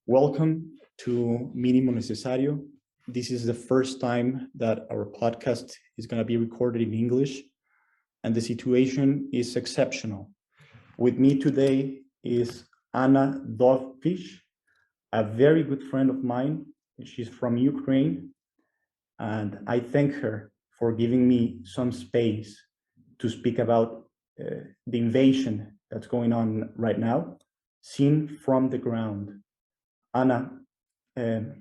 Welcome to Mínimo, Necesario. This is the first time that our podcast is going to be recorded in English, and the situation is exceptional. With me today is Anna Dovbysh, a very good friend of mine. She's from Ukraine, and I thank her for giving me some space to speak about the invasion that's going on right now, seen from the ground. Anna,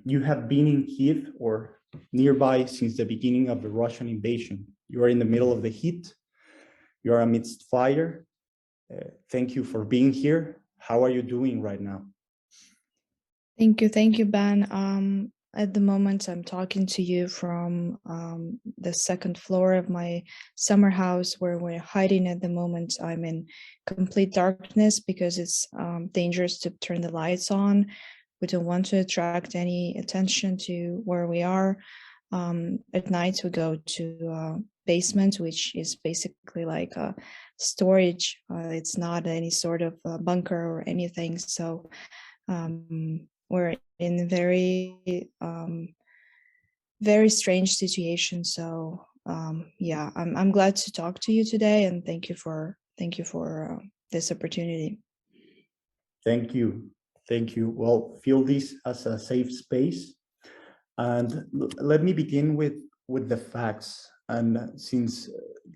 you have been in Kiev or nearby since the beginning of the Russian invasion. You are in the middle of the heat. You are amidst fire. Thank you for being here. How are you doing right now? Thank you, Ben. At the moment, I'm talking to you from the second floor of my summer house where we're hiding at the moment. I'm in complete darkness because it's dangerous to turn the lights on. We don't want to attract any attention to where we are. At night, we go to basement, which is basically like a storage. It's not any sort of bunker or anything. So we're in a very strange situation. So yeah, I'm glad to talk to you today, and thank you for this opportunity. Thank you. Well, feel this as a safe space. And let me begin with the facts. And since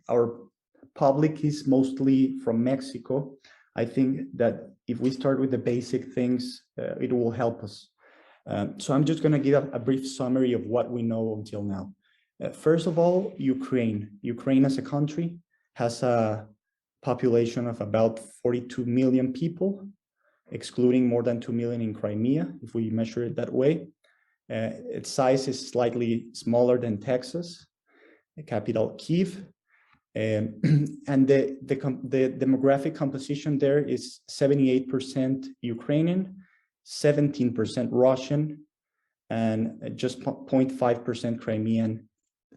our public is mostly from Mexico, I think that if we start with the basic things, it will help us. So I'm just going to give a brief summary of what we know until now. First of all, Ukraine. Ukraine as a country has a population of about 42 million people, excluding more than 2 million in Crimea, if we measure it that way. Its size is slightly smaller than Texas, the capital Kiev. And the demographic composition there is 78% Ukrainian, 17% Russian, and just 0.5% Crimean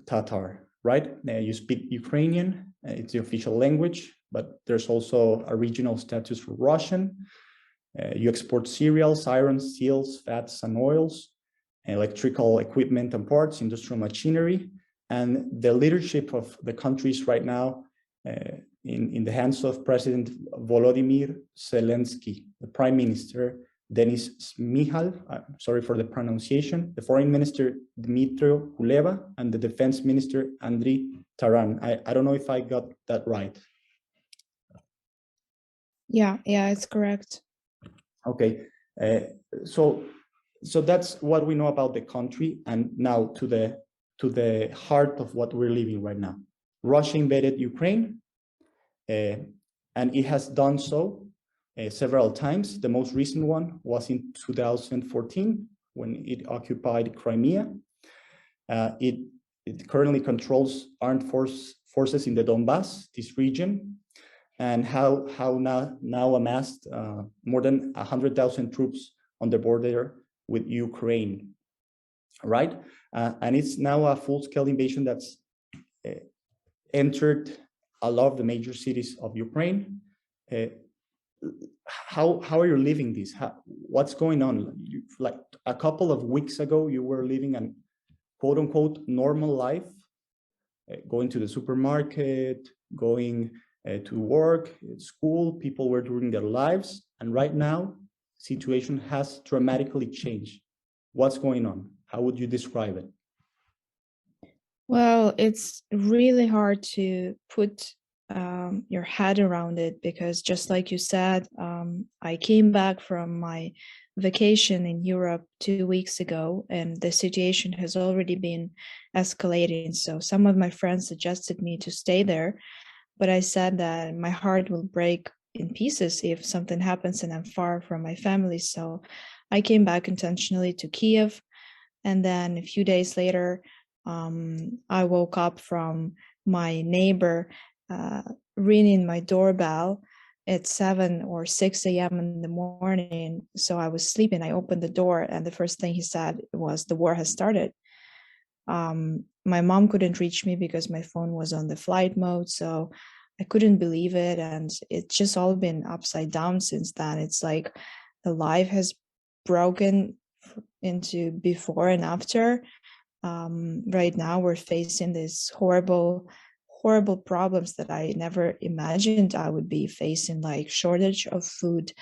Tatar, right? You speak Ukrainian, it's the official language, but there's also a regional status for Russian. You export cereals, iron, steels, fats, and oils, electrical equipment and parts, industrial machinery. And the leadership of the countries right now in the hands of President Volodymyr Zelensky, the Prime Minister Denis Shmyhal, sorry for the pronunciation, the Foreign Minister Dmytro Kuleba, and the Defense Minister Andriy Taran. I don't know if I got that right. Yeah, it's correct. Okay, so that's what we know about the country, and now to the heart of what we're living right now. Russia invaded Ukraine, and it has done so several times. The most recent one was in 2014 when it occupied Crimea. It currently controls armed forces in the Donbass, this region, and how now amassed more than 100,000 troops on the border with Ukraine, right? And it's now a full-scale invasion that's entered a lot of the major cities of Ukraine. How are you living this? What's going on? Like a couple of weeks ago, you were living an quote-unquote normal life, going to the supermarket, going to work, school, people were doing their lives. And right now, situation has dramatically changed. What's going on? How would you describe it? Well, it's really hard to put your head around it because just like you said, I came back from my vacation in Europe 2 weeks ago, and the situation has already been escalating. So some of my friends suggested me to stay there, but I said that my heart will break in pieces if something happens and I'm far from my family. So I came back intentionally to Kiev, and then a few days later, I woke up from my neighbor ringing my doorbell at 7 or 6 a.m. in the morning. So I was sleeping. I opened the door, and the first thing he said was, "The war has started." My mom couldn't reach me because my phone was on the flight mode, so I couldn't believe it. And it's just all been upside down since then. It's like the life has broken into before and after. Right now we're facing these horrible problems that I never imagined I would be facing, like shortage of food,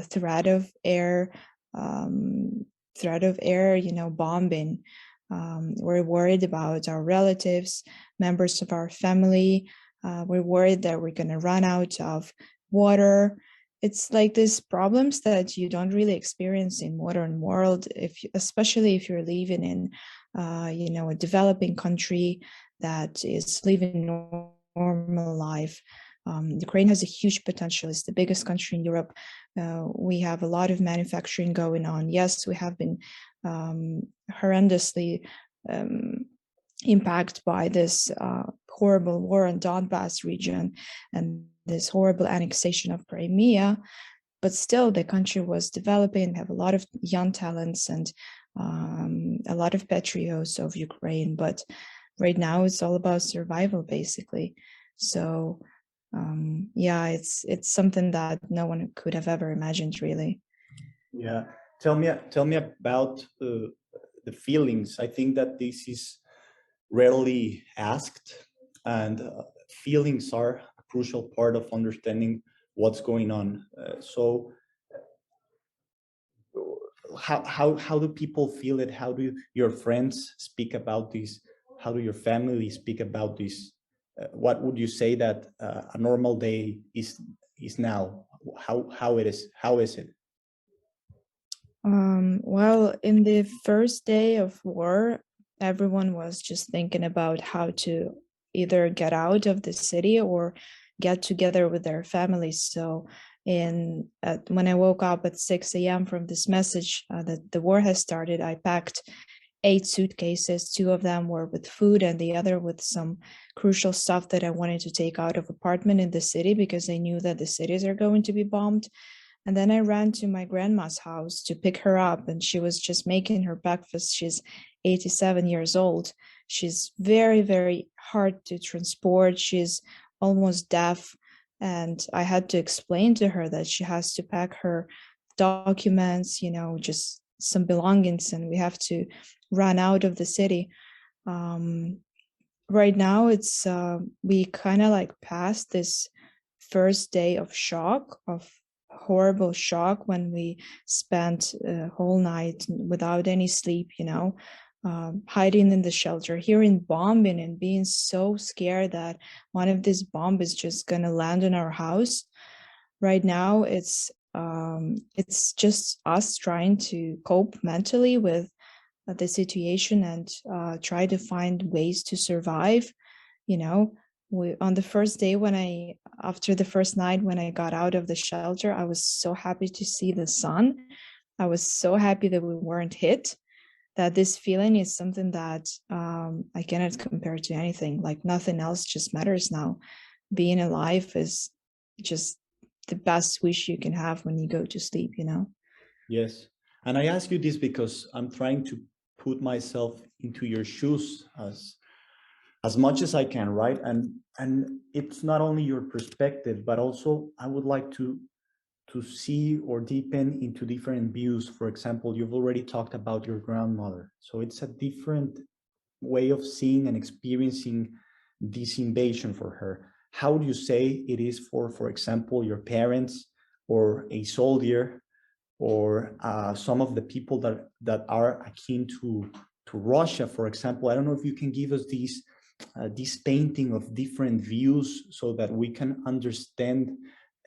threat of air, bombing. We're worried about our relatives, members of our family. We're worried that we're going to run out of water. It's like these problems that you don't really experience in modern world, especially if you're living in a developing country that is living normal life. Ukraine has a huge potential. It's the biggest country in Europe. We have a lot of manufacturing going on. Yes, we have been horrendously impacted by this horrible war in Donbass region and this horrible annexation of Crimea. But still, the country was developing, have a lot of young talents and a lot of patriots of Ukraine. But right now, it's all about survival, basically. So, it's something that no one could have ever imagined, really. Yeah, tell me about the feelings. I think that this is rarely asked, and feelings are a crucial part of understanding what's going on. So how do people feel it? How do your friends speak about this? How do your family speak about this? What would you say that a normal day is now? How it is? How is it? Well, in the first day of war, everyone was just thinking about how to either get out of the city or get together with their families. So, when I woke up at 6 a.m. from this message that the war has started, I packed 8 suitcases. 2 of them were with food, and the other with some crucial stuff that I wanted to take out of apartment in the city because I knew that the cities are going to be bombed. And then I ran to my grandma's house to pick her up, and she was just making her breakfast. She's 87 years old. She's very, very hard to transport. She's almost deaf. And I had to explain to her that she has to pack her documents, just some belongings, and we have to run out of the city. Right now, it's we kind of like passed this first day of shock, of horrible shock, when we spent a whole night without any sleep, hiding in the shelter, hearing bombing and being so scared that one of these bombs is just gonna land on our house. Right now, it's just us trying to cope mentally with the situation and try to find ways to survive. On the first day, after the first night when I got out of the shelter, I was so happy to see the sun. I was so happy that we weren't hit. That this feeling is something that I cannot compare to anything. Like nothing else just matters now. Being alive is just the best wish you can have when you go to sleep. Yes, and I ask you this because I'm trying to put myself into your shoes as much as I can, right? And it's not only your perspective, but also I would like to see or deepen into different views. For example, you've already talked about your grandmother, so it's a different way of seeing and experiencing this invasion for her. How do you say it is for example, your parents or a soldier or some of the people that are akin to Russia, for example? I don't know if you can give us this painting of different views so that we can understand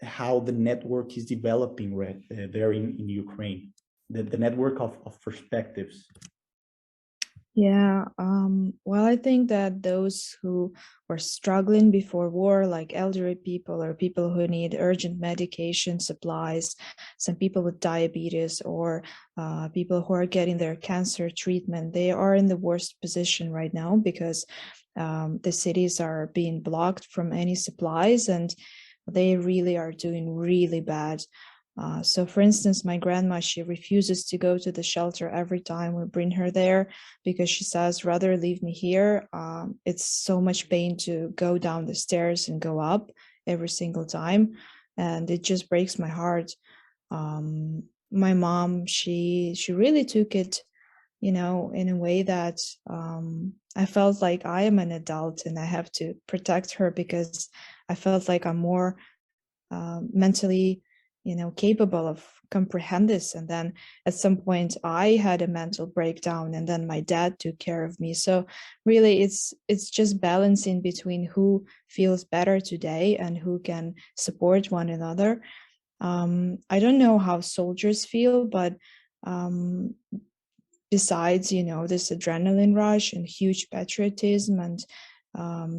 how the network is developing there in Ukraine, the network of perspectives. Yeah, well, I think that those who were struggling before war, like elderly people or people who need urgent medication supplies, some people with diabetes, or people who are getting their cancer treatment, they are in the worst position right now because the cities are being blocked from any supplies, and they really are doing really bad. So for instance, my grandma, she refuses to go to the shelter every time we bring her there because she says, rather leave me here. It's so much pain to go down the stairs and go up every single time. And it just breaks my heart. my mom, she really took it, you know, in a way that I felt like I am an adult and I have to protect her, because I felt like I'm more mentally, you know, capable of comprehend this. And then at some point I had a mental breakdown, and then my dad took care of me. So really it's just balancing between who feels better today and who can support one another. I don't know how soldiers feel, but besides, you know, this adrenaline rush and huge patriotism and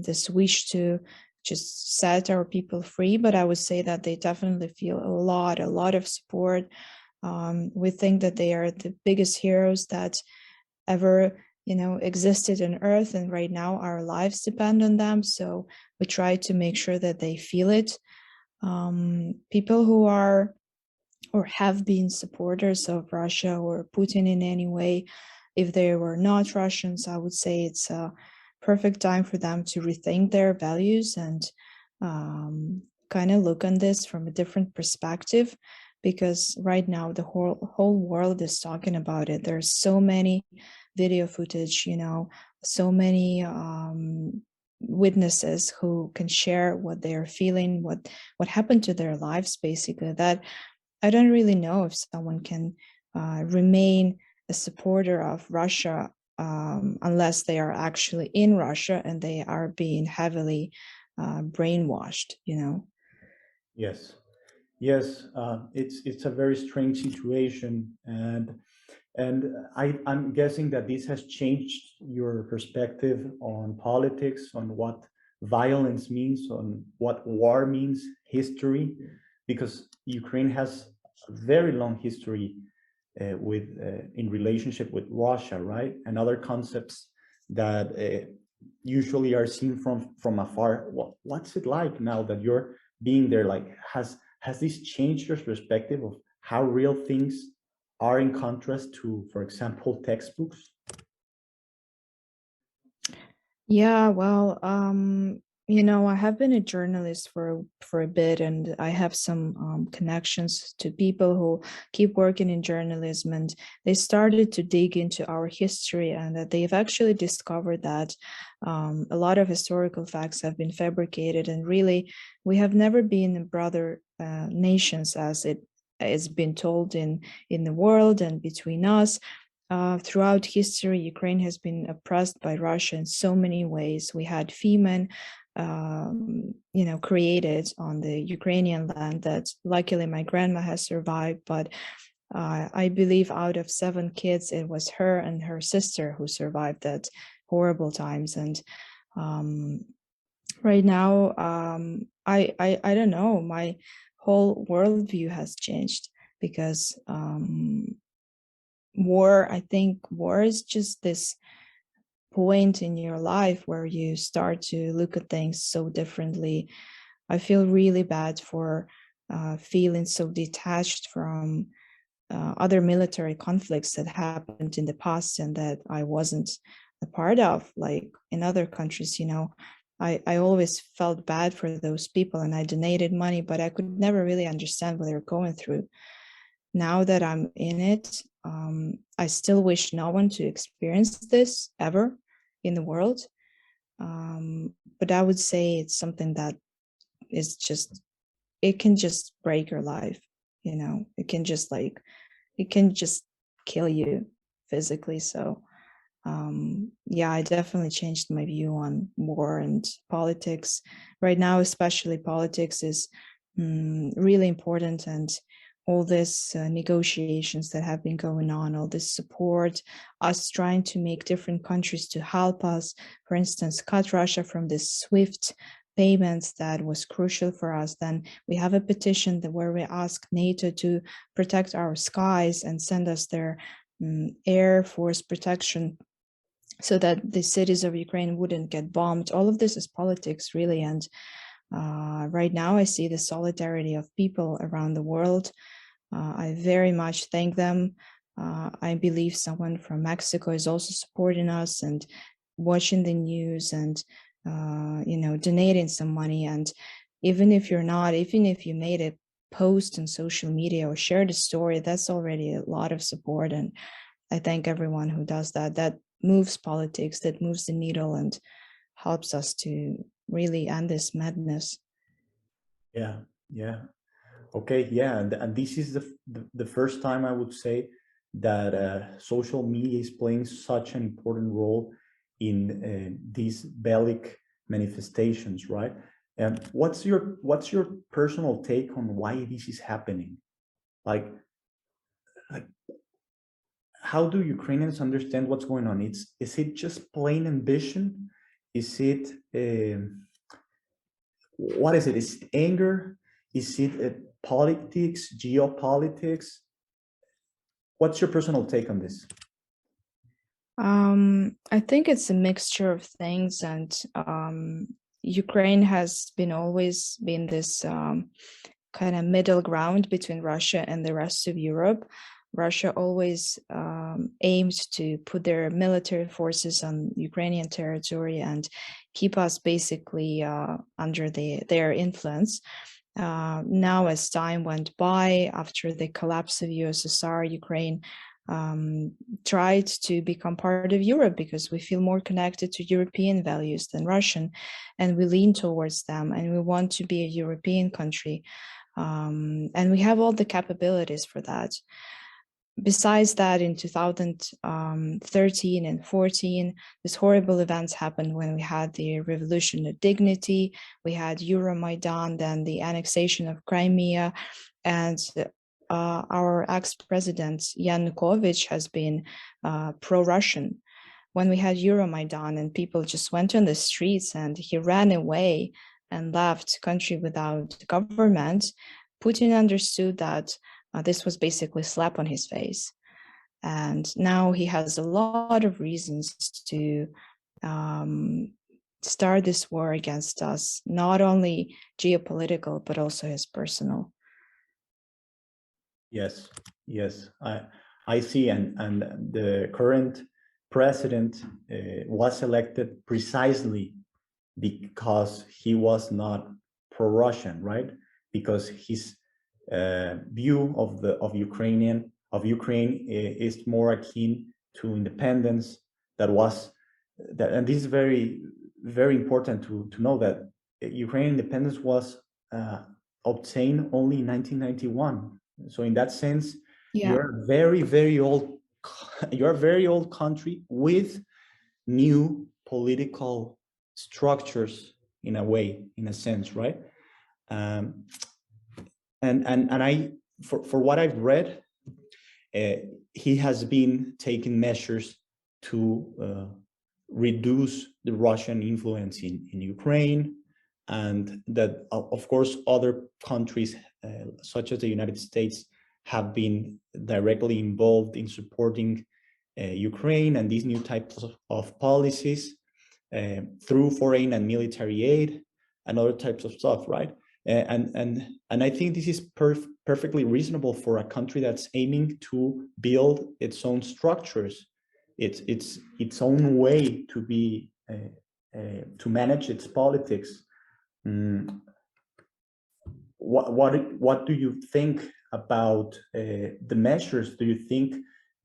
this wish to just set our people free, but I would say that they definitely feel a lot of support. We think that they are the biggest heroes that ever, you know, existed on earth, and right now our lives depend on them. So we try to make sure that they feel it. People who are or have been supporters of Russia or Putin in any way, if they were not Russians, I would say it's a perfect time for them to rethink their values and kind of look on this from a different perspective, because right now the whole world is talking about it. There's so many video footage, you know, so many witnesses who can share what they are feeling, what happened to their lives, basically, that I don't really know if someone can remain a supporter of Russia unless they are actually in Russia and they are being heavily brainwashed, you know. Yes, yes, it's a very strange situation, and I'm guessing that this has changed your perspective on politics, on what violence means, on what war means, history, because Ukraine has a very long history with in relationship with Russia, right? And other concepts that usually are seen from afar. What's it like now that you're being there? Like, has this changed your perspective of how real things are in contrast to, for example, textbooks? Yeah, well, you know, I have been a journalist for a bit, and I have some connections to people who keep working in journalism, and they started to dig into our history, and that they've actually discovered that a lot of historical facts have been fabricated, and really, we have never been brother nations as it has been told in the world and between us. Throughout history, Ukraine has been oppressed by Russia in so many ways. We had famine, you know, created on the Ukrainian land that luckily my grandma has survived. But I believe out of 7 kids, it was her and her sister who survived that horrible times. And right now, I don't know, my whole worldview has changed because war, I think war is just this point in your life where you start to look at things so differently. I feel really bad for feeling so detached from other military conflicts that happened in the past and that I wasn't a part of, like in other countries, you know. I always felt bad for those people and I donated money, but I could never really understand what they're going through. Now that I'm in it, I still wish no one to experience this ever in the world. But I would say it's something that is just, it can just break your life, you know, it can just kill you physically. So, yeah, I definitely changed my view on war and politics. Right now, especially politics is really important, and all this negotiations that have been going on, all this support, us trying to make different countries to help us, for instance, cut Russia from this SWIFT payments that was crucial for us. Then we have a petition that where we ask NATO to protect our skies and send us their air force protection so that the cities of Ukraine wouldn't get bombed. All of this is politics, really. And right now, I see the solidarity of people around the world. I very much thank them. I believe someone from Mexico is also supporting us and watching the news and, you know, donating some money. And even if you're not, even if you made a post on social media or share the story, that's already a lot of support. And I thank everyone who does that. That moves politics, that moves the needle, and helps us to really end this madness. Yeah, yeah. Okay, yeah, and this is the first time I would say that social media is playing such an important role in these bellic manifestations, right? And what's your personal take on why this is happening? Like, like how do Ukrainians understand what's going on? Is it just plain ambition? Is it what is it? Is it anger? Is it politics, geopolitics? What's your personal take on this? I think it's a mixture of things, and Ukraine has been always been this kind of middle ground between Russia and the rest of Europe. Russia always aimed to put their military forces on Ukrainian territory and keep us basically under their influence. Now, as time went by, after the collapse of USSR, Ukraine tried to become part of Europe because we feel more connected to European values than Russian, and we lean towards them, and we want to be a European country. And we have all the capabilities for that. Besides that, in 2013 and 14, these horrible events happened when we had the Revolution of Dignity, we had Euromaidan, then the annexation of Crimea, and our ex-president Yanukovych has been pro-Russian. When we had Euromaidan and people just went on the streets and he ran away and left country without government, Putin understood that this was basically a slap on his face. And now he has a lot of reasons to start this war against us, not only geopolitical, but also his personal. Yes, yes, I see, and the current president was elected precisely because he was not pro-Russian, right? Because his view of Ukraine is more akin to independence. And this is very important to know that Ukrainian independence was obtained only in 1991. So in that sense, you're a very old you're a very old country with new political structures in a sense, right? Um, and I, for what I've read, he has been taking measures to reduce the Russian influence in Ukraine, and that, of course, other countries, such as the United States, have been directly involved in supporting Ukraine and these new types of policies through foreign and military aid and other types of stuff, right? And I think this is perfectly reasonable for a country that's aiming to build its own structures, its own way to be to manage its politics. What do you think about the measures? Do you think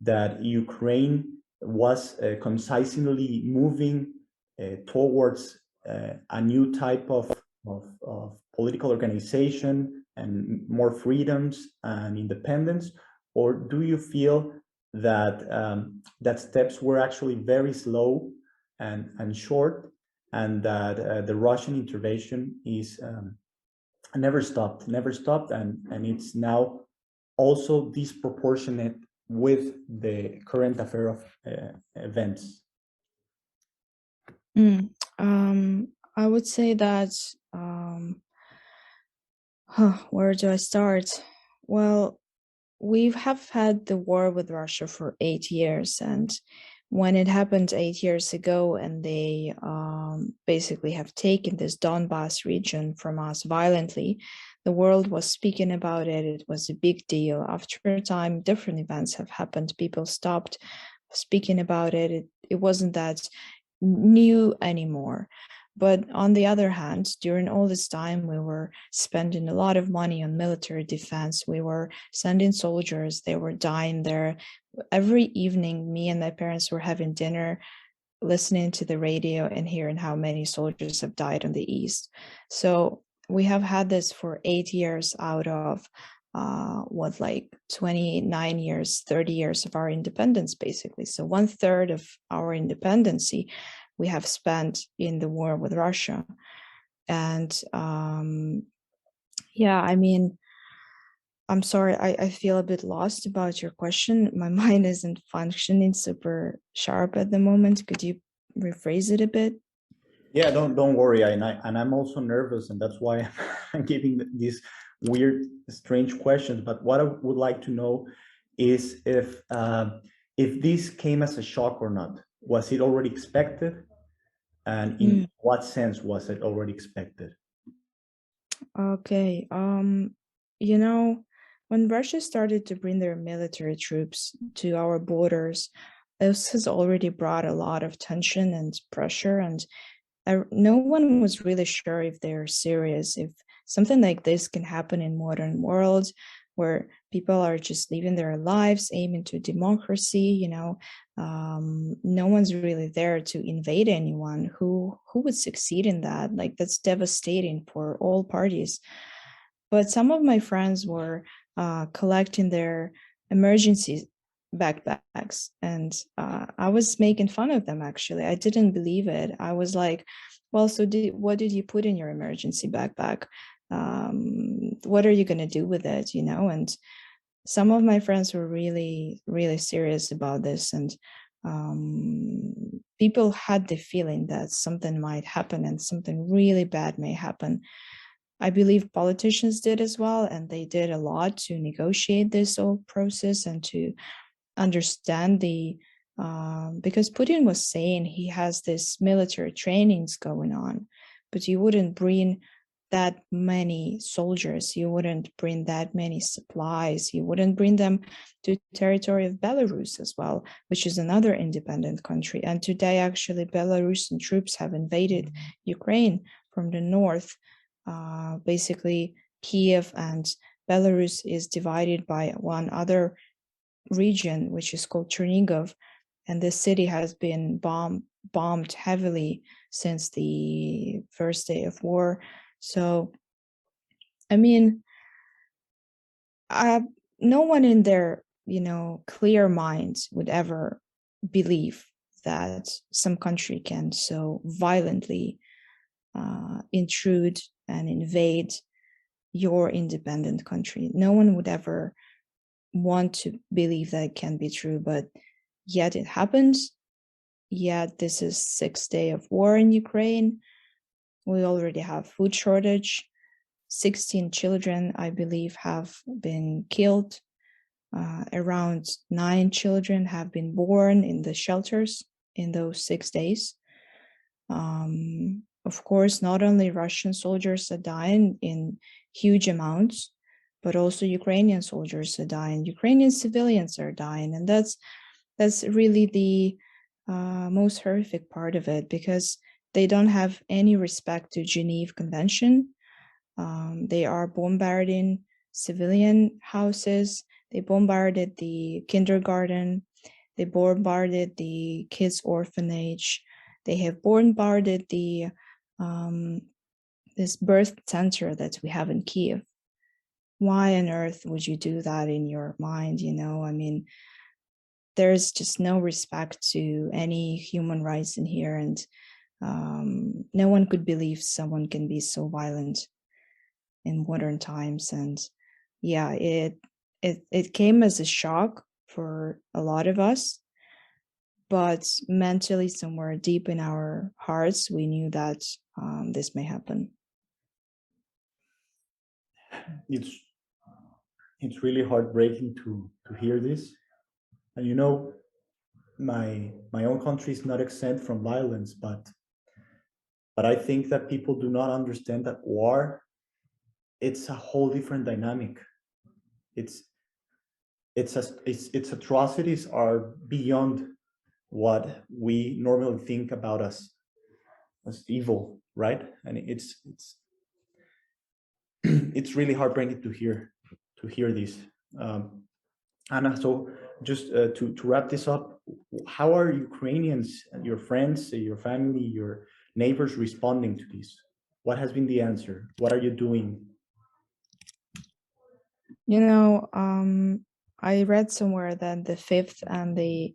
that Ukraine was concisely moving towards a new type of political organization and more freedoms and independence, or do you feel that that steps were actually very slow and short, and that the Russian intervention is never stopped, and it's now also disproportionate with the current affair of events? I would say that, where do I start? Well, we have had the war with Russia for 8 years, and when it happened 8 years ago, and they basically have taken this Donbass region from us violently, the world was speaking about it. It was a big deal. After a time, different events have happened. People stopped speaking about it. It wasn't that new anymore. But on the other hand, during all this time, we were spending a lot of money on military defense. We were sending soldiers, they were dying there. Every evening, me and my parents were having dinner, listening to the radio and hearing how many soldiers have died on the East. So we have had this for 8 years out of like 29 years, 30 years of our independence, basically. So 1/3 of our independency we have spent in the war with Russia. And yeah, I mean, I'm sorry, I feel a bit lost about your question. My mind isn't functioning super sharp at the moment. Could you rephrase it a bit? Yeah, don't worry. I'm also nervous, and that's why I'm giving these weird, strange questions. But what I would like to know is if this came as a shock or not. Was it already expected? And in what sense was it already expected? Okay. You know, when Russia started to bring their military troops to our borders, this has already brought a lot of tension and pressure, and no one was really sure if they're serious, if something like this can happen in modern world where people are just living their lives aiming to democracy. No one's really there to invade anyone. Who would succeed in that? Like, that's devastating for all parties. But some of my friends were collecting their emergency backpacks, and I was making fun of them. Actually, I didn't believe it. I was like, well, so what did you put in your emergency backpack? What are you going to do with it? And some of my friends were really, really serious about this, and people had the feeling that something might happen and something really bad may happen. I believe politicians did as well, and they did a lot to negotiate this whole process and to understand because Putin was saying he has this military trainings going on, but you wouldn't bring that many soldiers, you wouldn't bring that many supplies, you wouldn't bring them to territory of Belarus as well, which is another independent country. And today, actually, Belarusian troops have invaded Ukraine from the north. Basically, Kiev and Belarus is divided by one other region, which is called Chernigov, and the city has been bombed heavily since the first day of war. So, I mean, no one in their clear minds would ever believe that some country can so violently intrude and invade your independent country. No one would ever want to believe that it can be true, but yet it happens. Yet this is 6th day of war in Ukraine. We already have food shortage. 16 children, I believe, have been killed. Around 9 children have been born in the shelters in those 6 days. Of course, not only Russian soldiers are dying in huge amounts, but also Ukrainian soldiers are dying. Ukrainian civilians are dying, and that's really the most horrific part of it, because they don't have any respect to Geneva Convention. They are bombarding civilian houses. They bombarded the kindergarten. They bombarded the kids' orphanage. They have bombarded the this birth center that we have in Kiev. Why on earth would you do that in your mind? I mean, there's just no respect to any human rights in here, and no one could believe someone can be so violent in modern times. And yeah, it came as a shock for a lot of us, but mentally, somewhere deep in our hearts, we knew that this may happen. It's really heartbreaking to hear this. And my own country is not exempt from violence, but I think that people do not understand that war, it's a whole different dynamic. Its atrocities are beyond what we normally think about as as evil, right? And it's really heartbreaking to hear this. Anna, so just to wrap this up, how are Ukrainians, your friends, your family, your neighbors responding to this? What has been the answer? What are you doing? You know, I read somewhere that the 5th and the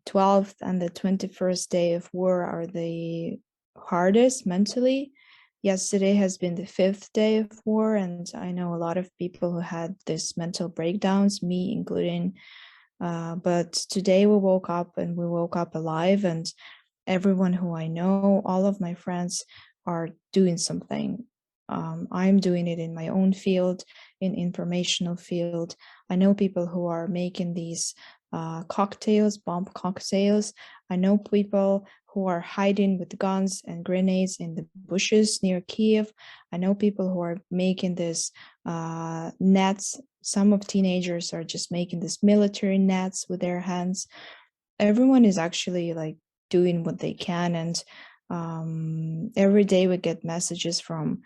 12th and the 21st day of war are the hardest mentally. Yesterday has been the 5th day of war, and I know a lot of people who had this mental breakdowns, me including. But today we woke up alive, and everyone who I know, all of my friends are doing something. I'm doing it in my own field, in informational field. I know people who are making these cocktails, bomb cocktails. I know people who are hiding with guns and grenades in the bushes near Kiev. I know people who are making this nets. Some of teenagers are just making this military nets with their hands. Everyone is actually like doing what they can, and every day we get messages from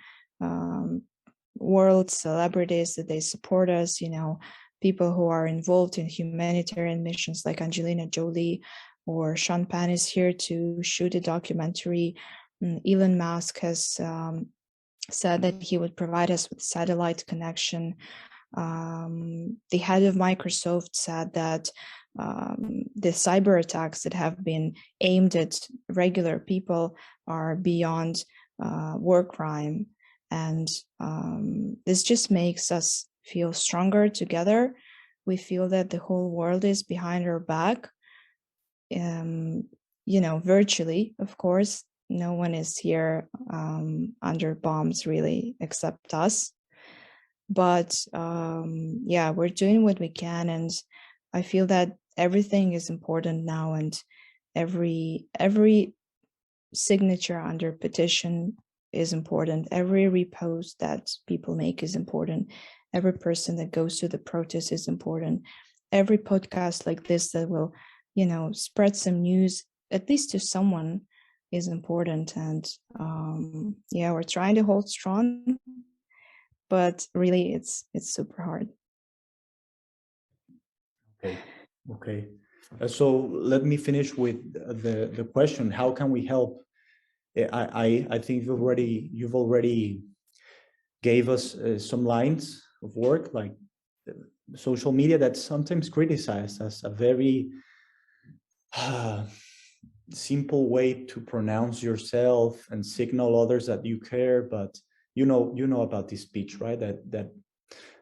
world celebrities that they support us, you know, people who are involved in humanitarian missions like Angelina Jolie, or Sean Penn is here to shoot a documentary. Elon Musk has said that he would provide us with satellite connection. The head of Microsoft said that the cyber attacks that have been aimed at regular people are beyond war crime. And this just makes us feel stronger together. We feel that the whole world is behind our back. You know, virtually, of course, no one is here under bombs really except us. But yeah, we're doing what we can, and I feel that everything is important now, and every signature under petition is important. Every repost that people make is important. Every person that goes to the protest is important. Every podcast like this that will, you know, spread some news, at least to someone, is important. And yeah, we're trying to hold strong, but really it's super hard. Okay. So let me finish with the question: how can we help? I think you've already gave us some lines of work, like social media that's sometimes criticized as a very simple way to pronounce yourself and signal others that you care. But you know about this speech, right?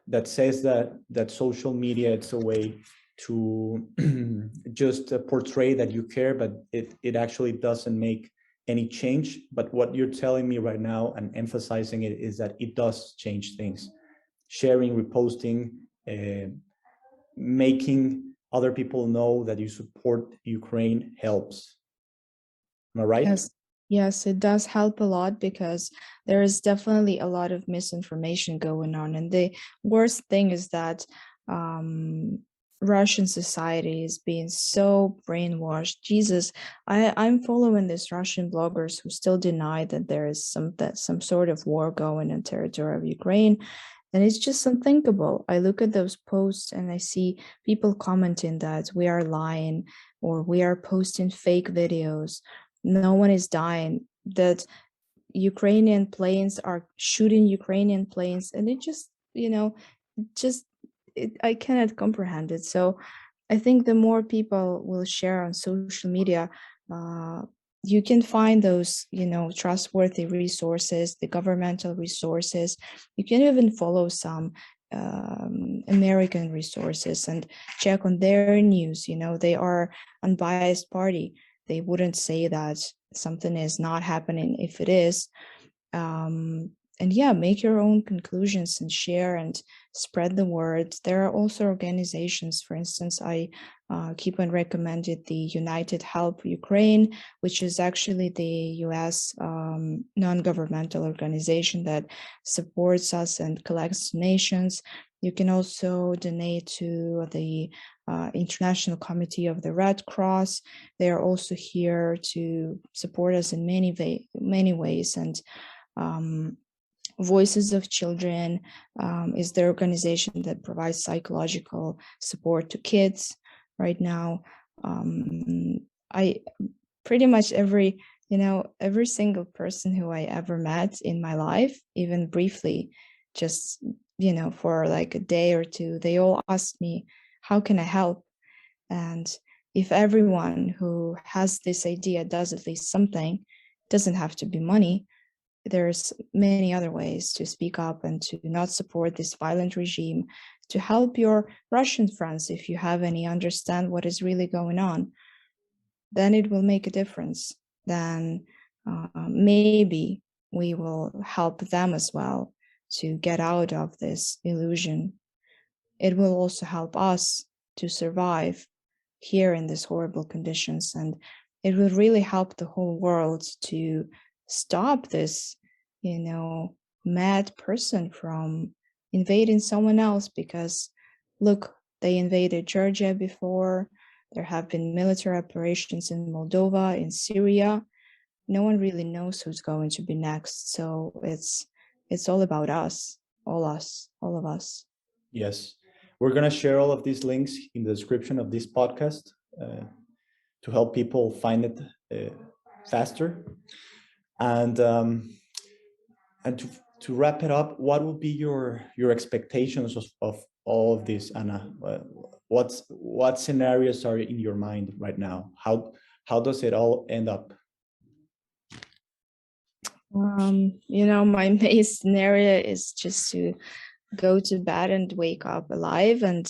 That says that social media, it's a way to just portray that you care, but it actually doesn't make any change. But what you're telling me right now and emphasizing it is that it does change things. Sharing, reposting, making other people know that you support Ukraine helps. Am I right? Yes, yes, it does help a lot, because there is definitely a lot of misinformation going on. And the worst thing is that Russian society is being so brainwashed. Jesus, I'm following these Russian bloggers who still deny that there is some sort of war going in territory of Ukraine. And it's just unthinkable. I look at those posts and I see people commenting that we are lying, or we are posting fake videos. No one is dying, that Ukrainian planes are shooting Ukrainian planes. And it just, you know, just I cannot comprehend it. So I think the more people will share on social media, uh, you can find those, you know, trustworthy resources, the governmental resources. You can even follow some American resources and check on their news. You know, they are unbiased party. They wouldn't say that something is not happening if it is. yeah, make your own conclusions and share and spread the word. There are also organizations, for instance, I keep on recommended the United Help Ukraine, which is actually the US non-governmental organization that supports us and collects donations. You can also donate to the International Committee of the Red Cross. They are also here to support us in many ways. And Voices of Children is the organization that provides psychological support to kids right now. I pretty much every single person who I ever met in my life, even briefly, just for like a day or two, they all asked me, how can I help? And if everyone who has this idea does at least something, it doesn't have to be money. There's many other ways to speak up and to not support this violent regime, to help your Russian friends if you have any, understand what is really going on. Then it will make a difference. Then maybe we will help them as well to get out of this illusion. It will also help us to survive here in these horrible conditions, and it will really help the whole world to stop this mad person from invading someone else. Because look, they invaded Georgia before. There have been military operations in Moldova, in Syria. No one really knows who's going to be next, so it's all about us, all of us. Yes, we're going to share all of these links in the description of this podcast to help people find it faster. And to wrap it up, what will be your expectations of all of this, Anna? What scenarios are in your mind right now? How does it all end up? My main scenario is just to go to bed and wake up alive, and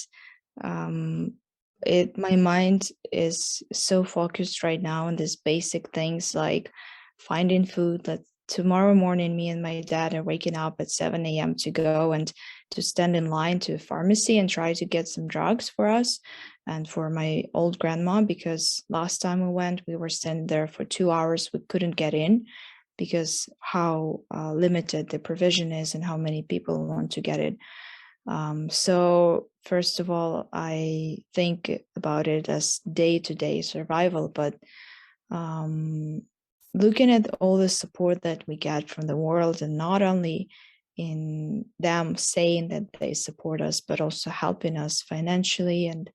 my mind is so focused right now on these basic things like finding food. That tomorrow morning me and my dad are waking up at 7 a.m. to go and to stand in line to a pharmacy and try to get some drugs for us and for my old grandma, because last time we went, we were standing there for 2 hours. We couldn't get in because how limited the provision is and how many people want to get it. So first of all, I think about it as day-to-day survival, but looking at all the support that we get from the world, and not only in them saying that they support us, but also helping us financially and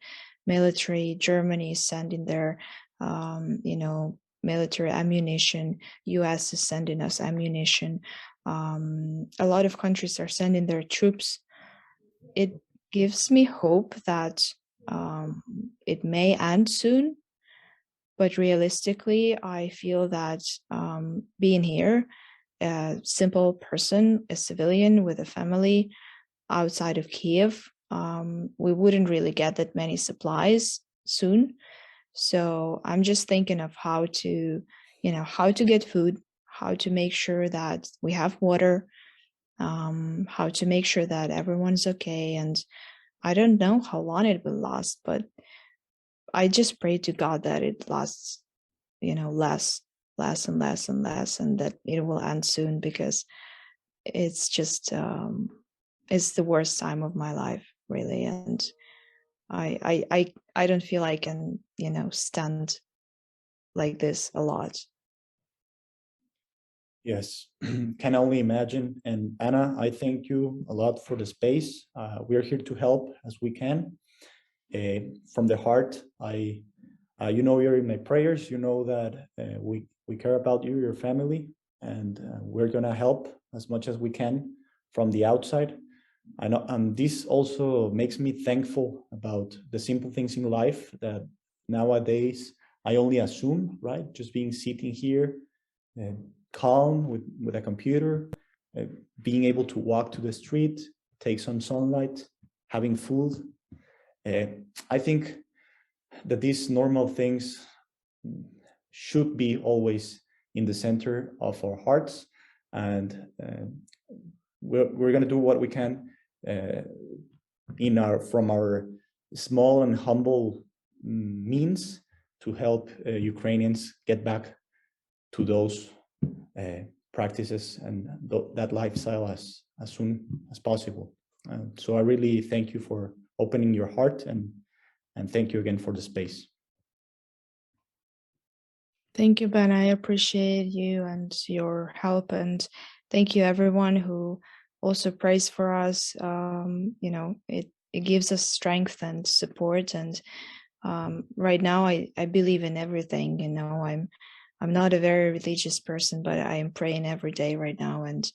military. Germany is sending their, military ammunition. US is sending us ammunition. A lot of countries are sending their troops. It gives me hope that it may end soon, but realistically, I feel that being here, a simple person, a civilian with a family outside of Kiev, we wouldn't really get that many supplies soon. So I'm just thinking of how to get food, how to make sure that we have water, how to make sure that everyone's okay. And I don't know how long it will last, but I just pray to God that it lasts, less and less and less, and that it will end soon, because it's just it's the worst time of my life, really. And I don't feel I can stand like this a lot. Yes, can only imagine. And Anna, I thank you a lot for the space. We are here to help as we can. From the heart, you're in my prayers. You know that we care about you, your family, and we're gonna help as much as we can from the outside. I know, this also makes me thankful about the simple things in life that nowadays I only assume, right? Just being sitting here, calm with a computer, being able to walk to the street, take some sunlight, having food. I think that these normal things should be always in the center of our hearts, and we're going to do what we can from our small and humble means to help Ukrainians get back to those practices and that lifestyle as soon as possible. So I really thank you for opening your heart, and thank you again for the space. Thank you, Ben. I appreciate you and your help, and thank you everyone who also prays for us. You know, it gives us strength and support. And right now, I believe in everything. You know, I'm not a very religious person, but I am praying every day right now, and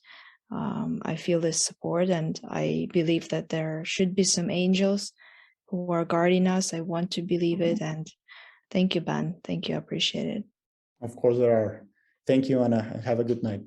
I feel this support, and I believe that there should be some angels who are guarding us. I want to believe it, and thank you, Ben. Thank you. I appreciate it. Of course there are. Thank you, and have a good night.